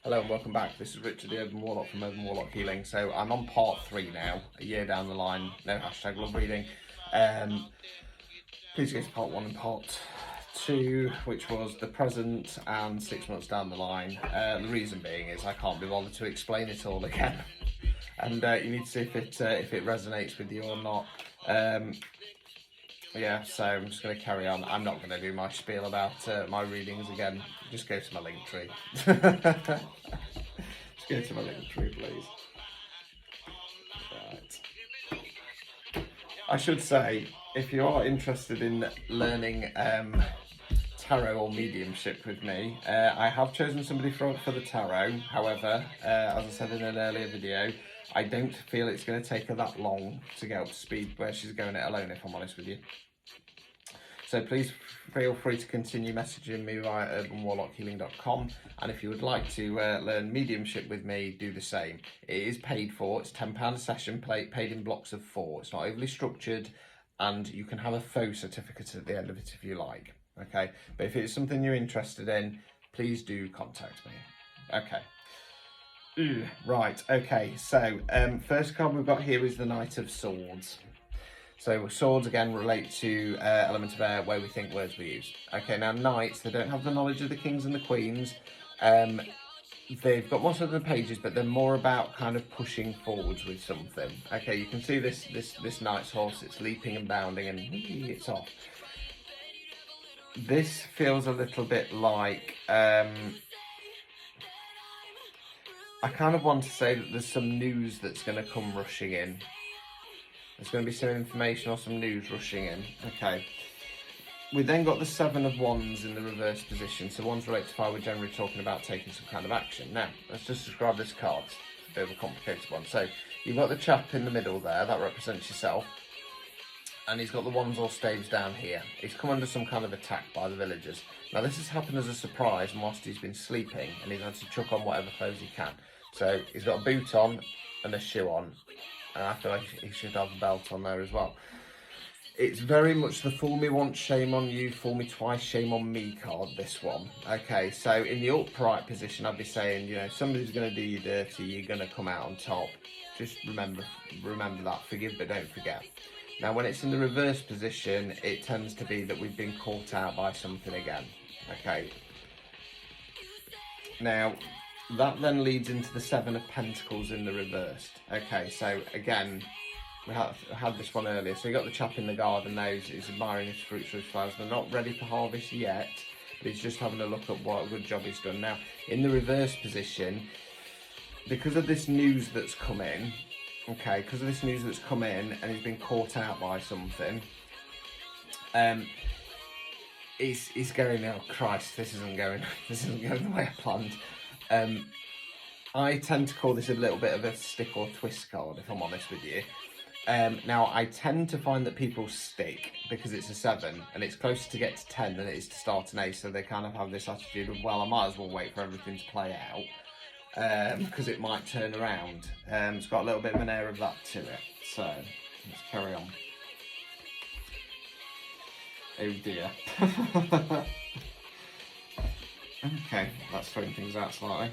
Hello and welcome back. This is Richard the Urban Warlock from Urban Warlock Healing. So I'm on part 3 now, a year down the line, no hashtag love reading. Please go to part 1 and part 2, which was the present and 6 months down the line. The reason being is I can't be bothered to explain it all again. And you need to see if it resonates with you or not. Yeah, so I'm just going to carry on. I'm not going to do my spiel about my readings again. Just go to my link tree. Just go to my link tree, please. Right. I should say, if you are interested in learning tarot or mediumship with me, I have chosen somebody for the tarot. However, as I said in an earlier video, I don't feel it's going to take her that long to get up to speed where she's going it alone, if I'm honest with you. So please feel free to continue messaging me via urbanwarlockhealing.com, and if you would like to learn mediumship with me, do the same. It is paid for. It's £10 a session, paid in blocks of 4. It's not overly structured, and you can have a faux certificate at the end of it if you like. Okay, but if it's something you're interested in, please do contact me. Okay. Right, okay, so first card we've got here is the Knight of Swords. So swords again relate to element of air, where we think words we use. Okay, now knights, they don't have the knowledge of the kings and the queens. They've got most of the pages, but they're more about kind of pushing forwards with something. Okay, you can see this knight's horse, it's leaping and bounding and it's off. This feels a little bit like I kind of want to say that there's some news that's going to come rushing in. There's going to be some information or some news rushing in. Okay. We then got the 7 of Wands in the reverse position. So wands relate to fire. We're generally talking about taking some kind of action. Now, let's just describe this card. It's a bit of a complicated one. So you've got the chap in the middle there. That represents yourself. And he's got the wands or staves down here. He's come under some kind of attack by the villagers. Now, this has happened as a surprise whilst he's been sleeping. And he's had to chuck on whatever clothes he can. So he's got a boot on and a shoe on. And I feel like he should have a belt on there as well. It's very much the fool me once, shame on you, fool me twice, shame on me card, this one. Okay, so in the upright position, I'd be saying, you know, somebody's going to do you dirty, you're going to come out on top. Just remember that, forgive but don't forget. Now, when it's in the reverse position, it tends to be that we've been caught out by something again. Okay. Now, that then leads into the 7 of Pentacles in the reversed. Okay, so again, we had this one earlier. So you got the chap in the garden now, he's admiring his fruits or his flowers. They're not ready for harvest yet, but he's just having a look at what a good job he's done. Now, in the reverse position, because of this news that's come in, okay, because of this news that's come in and he's been caught out by something, he's going, oh Christ, this isn't going the way I planned. I tend to call this a little bit of a stick or twist card, if I'm honest with you. Now, I tend to find that people stick because it's a 7 and it's closer to get to 10 than it is to start an ace, so they kind of have this attitude of, well, I might as well wait for everything to play out because it might turn around. It's got a little bit of an air of that to it, so let's carry on. Oh dear. Okay, that's throwing things out slightly.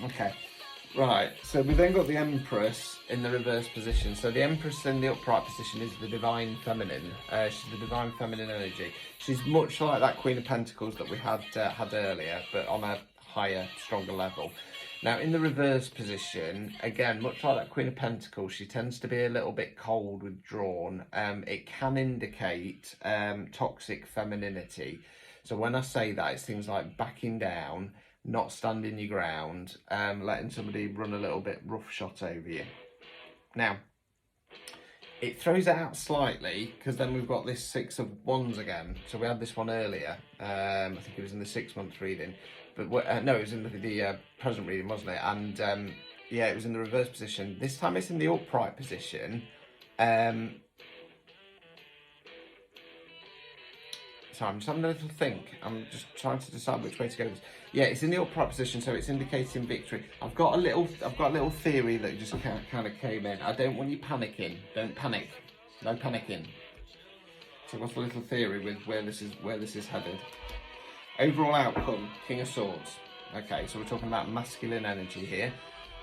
Okay, right, so we then got the Empress in the reverse position. So the Empress in the upright position is the Divine Feminine. She's the Divine Feminine energy. She's much like that Queen of Pentacles that we had earlier, but on a higher, stronger level. Now, in the reverse position, again, much like that Queen of Pentacles, she tends to be a little bit cold, withdrawn. It can indicate toxic femininity. So when I say that, it's things like backing down, not standing your ground, letting somebody run a little bit roughshod over you. Now, it throws it out slightly, because then we've got this 6 of Wands again. So we had this one earlier. I think it was in the 6-month reading. But no, it was in the present reading, wasn't it? And yeah, it was in the reverse position. This time it's in the upright position. Sorry, I'm just having a little think. I'm just trying to decide which way to go. Yeah, it's in the upright position, so it's indicating victory. I've got a little theory that just kind of came in. I don't want you panicking. Don't panic. No panicking. So what's the little theory with where this is headed? Overall outcome, King of Swords. Okay, so we're talking about masculine energy here.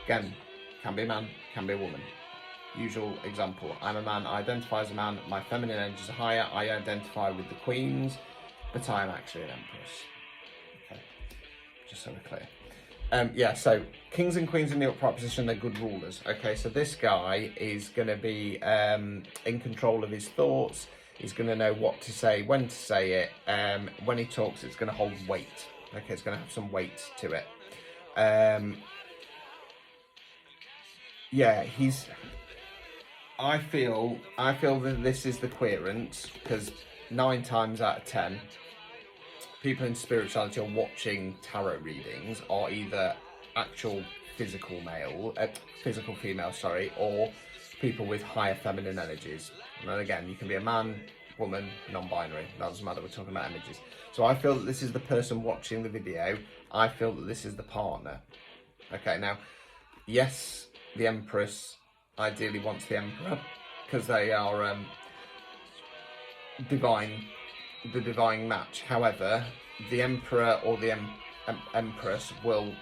Again, can be a man, can be a woman. Usual example, I'm a man, I identify as a man, my feminine energies are higher, I identify with the queens, but I am actually an empress. Okay, just so we're clear. Yeah, so kings and queens in the upright position, they're good rulers. Okay, so this guy is going to be in control of his thoughts. He's going to know what to say, when to say it. When he talks, it's going to hold weight. Okay, it's going to have some weight to it. Yeah, I feel that this is the querent, because 9 times out of 10, people in spirituality are watching tarot readings are either actual physical female, or people with higher feminine energies. And again, you can be a man, woman, non-binary, that doesn't matter, we're talking about energies. So I feel that this is the person watching the video, I feel that this is the partner. Okay, now, yes, the Empress ideally wants the Emperor, because they are the divine match. However, the Emperor or the Empress will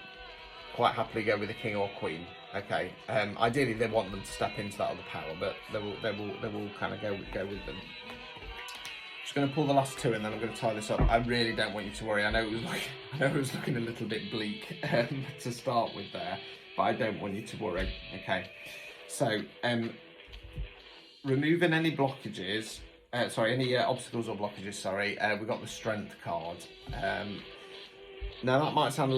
quite happily go with the King or Queen. Okay, ideally they want them to step into that other power, but they will kind of go with them. Just going to pull the last 2 and then I'm going to tie this up. I really don't want you to worry. I know it was looking a little bit bleak to start with there, but I don't want you to worry. Okay, so removing any blockages. Any obstacles or blockages, we've got the strength card. Now that might sound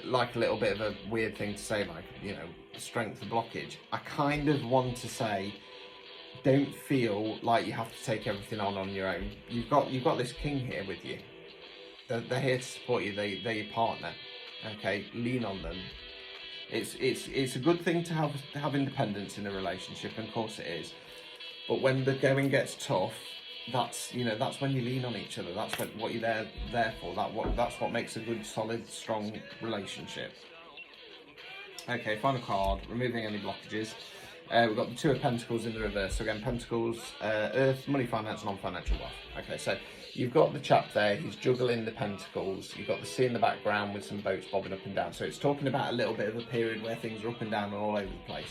like a little bit of a weird thing to say, like, you know, strength or blockage. I kind of want to say, don't feel like you have to take everything on your own. You've got this king here with you. They're here to support you, they're your partner. Okay, lean on them. It's a good thing to have independence in a relationship, and of course it is. But when the going gets tough, that's when you lean on each other. That's what you're there for. That's what makes a good, solid, strong relationship. Okay, final card. Removing any blockages. We've got the 2 of Pentacles in the reverse. So again, Pentacles, Earth, money, finance, non-financial wealth. Okay, so you've got the chap there. He's juggling the Pentacles. You've got the sea in the background with some boats bobbing up and down. So it's talking about a little bit of a period where things are up and down and all over the place.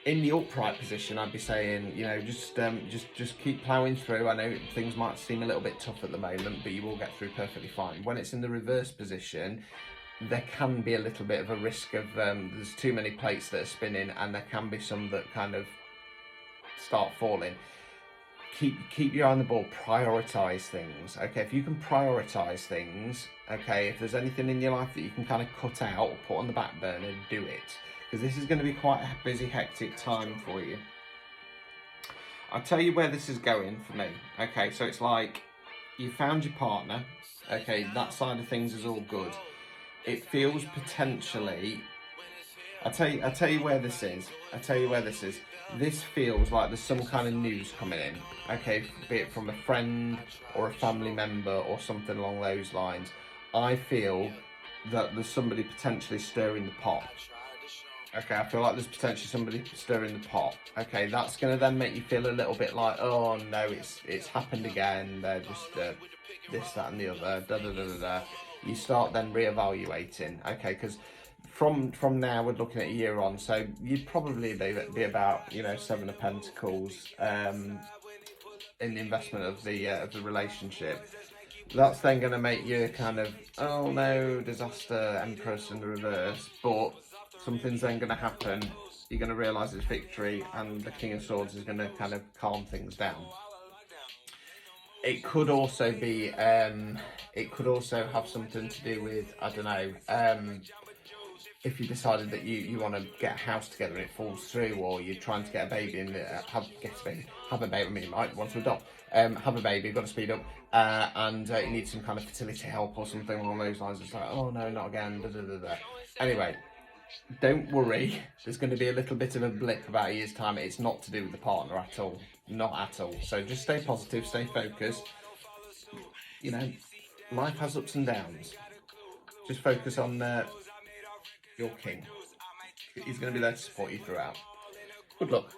In the upright position, I'd be saying, you know, just keep ploughing through. I know things might seem a little bit tough at the moment, but you will get through perfectly fine. When it's in the reverse position, there can be a little bit of a risk of there's too many plates that are spinning, and there can be some that kind of start falling. Keep your eye on the ball. Prioritize things. Okay, if you can prioritize things, okay, if there's anything in your life that you can kind of cut out or put on the back burner, do it. Because this is going to be quite a busy, hectic time for you. I'll tell you where this is going for me. Okay, so it's like you found your partner. Okay, that side of things is all good. It feels potentially. I'll tell you where this is. This feels like there's some kind of news coming in. Okay, be it from a friend or a family member or something along those lines. I feel that there's somebody potentially stirring the pot. Okay, I feel like there's potentially somebody stirring the pot. Okay, that's going to then make you feel a little bit like, oh no, it's happened again. They're just this, that, and the other. You start then reevaluating. Okay, because from now we're looking at a year on, so you'd probably be about 7 of Pentacles in the investment of the relationship. That's then going to make you kind of, oh no, disaster, Empress in the reverse, but something's then going to happen. You're going to realise it's victory, and the King of Swords is going to kind of calm things down. It could also be, it could also have something to do with, I don't know, if you decided that you want to get a house together and it falls through, or you're trying to get a baby and have a baby, I mean, you might want to adopt, have a baby, you've got to speed up, and you need some kind of fertility help or something along those lines. It's like, oh no, not again, Anyway, don't worry, there's going to be a little bit of a blip about a year's time. It's not to do with the partner at all, not at all. So just stay positive, stay focused. Life has ups and downs. Just focus on your king. He's going to be there to support you throughout. Good luck.